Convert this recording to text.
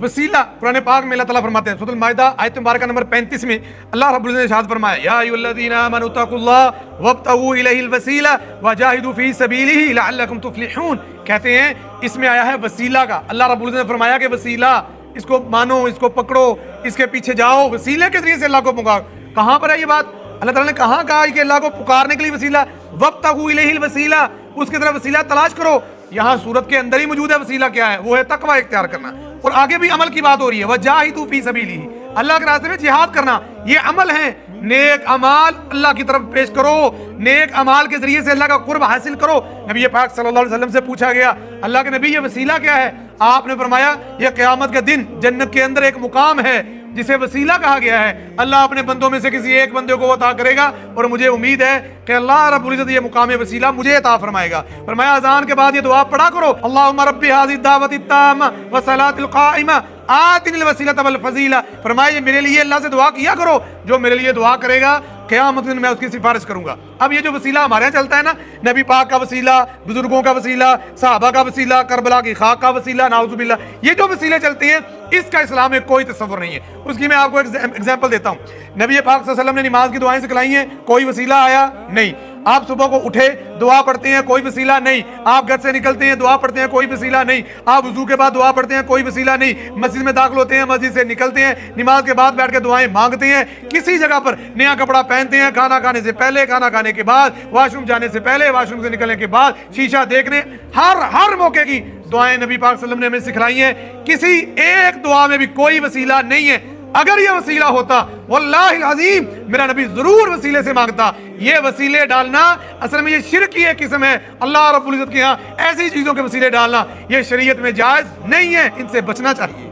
वसीला कुरान पाक में अल्लाह ताला फरमाते हैं सूरह माइदा आयत मुबारक नंबर 35 में अल्लाह रब्बुल इज्जत ने इरशाद फरमाया या अय्युहल्लज़ीना आमनू तक़ुल्लाह वब्तगू इलैहिल वसीला वजाहिदू फी सबीलिही लअल्लकुम तुफ्लिहून। कहते हैं इसमें आया है वसीला का। अल्लाह रब्बुल इज्जत ने फरमाया कि वसीला, इसको मानो, इसको पकड़ो, इसके पीछे जाओ, वसीले के जरिए से अल्लाह को पुकार। कहाँ पर है ये बात? अल्लाह ताला ने कहाँ कहा कि अल्लाह को पुकारने के लिए वसीला, वब्तगू इलैहिल वसीला, उसकी तरफ वसीला तलाश करो। यहाँ सूरत के अंदर ही मौजूद है वसीला क्या है, वो है तकवा इख्तियार करना। और आगे भी अमल की बात हो रही है, वजाहिदू फी सबीलिही, अल्लाह के रास्ते में जिहाद करना, ये अमल है। नेक अमाल अल्लाह की तरफ पेश करो, नेक अमाल के जरिए से अल्लाह का कुर्ब हासिल करो। नबी पाक सल्लल्लाहु अलैहि वसल्लम से पूछा गया, अल्लाह के नबी ये वसीला क्या है? आपने फरमाया ये क़यामत के दिन जन्नत के अंदर एक मुकाम है जिसे वसीला कहा गया है। अल्लाह अपने बंदों में से किसी एक बंदे को अता करेगा और मुझे उम्मीद है कि अल्लाह रब्बुल इज्जत ये मुकाम वसीला मुझे अता फरमाएगा। फरमाया अज़ान के बाद ये दुआ पढ़ा करो, अल्लाहुम्मा रब्बी हाज़िहि दावति ताम्मा व सलातिल क़ाइमा आतिनिल वसीलता वल फज़ीला। फरमाया मेरे लिए अल्लाह से दुआ किया करो, जो मेरे लिए दुआ करेगा क़यामत दिन मैं उसकी सिफारिश करूंगा। अब ये जो वसीला हमारे यहाँ चलता है ना, नबी पाक का वसीला, बुजुर्गों का वसीला, सहाबा का वसीला, करबला की खाक का वसीला, नाउज़ुबिल्लाह, ये जो वसीले चलते हैं इसका इस्लाम में कोई तसव्वुर नहीं है। उसकी मैं आपको एग्जाम्पल देता हूँ। नबी पाक सल्लल्लाहु अलैहि वसल्लम ने नमाज की दुआएं सिखलाई हैं, कोई वसीला आया नहीं। आप सुबह को उठे दुआ पढ़ते हैं, कोई वसीला नहीं। आप घर से निकलते हैं दुआ पढ़ते हैं, कोई वसीला नहीं। आप वुजू के बाद दुआ पढ़ते हैं, कोई वसीला नहीं। मस्जिद में दाखिल होते हैं, मस्जिद से निकलते हैं, नमाज के बाद बैठ के दुआएं मांगते हैं। किसी जगह पर नया कपड़ा पहनते हैं, खाना खाने से पहले, खाना खाने के बाद, वॉशरूम जाने से पहले, वॉशरूम से निकलने के बाद, शीशा देखने, हर मौके की दुआएं नबी पाक सल्लल्लाहु अलैहि वसल्लम ने हमें सिखलाई हैं। किसी एक दुआ में भी कोई वसीला नहीं है। अगर ये वसीला होता वल्लाहिल अज़ीम मेरा नबी जरूर वसीले से मांगता। ये वसीले डालना असल में ये शिर्क की एक किस्म है। अल्लाह रब्बुल इज्जत के यहाँ ऐसी चीजों के वसीले डालना ये शरीयत में जायज नहीं है, इनसे बचना चाहिए।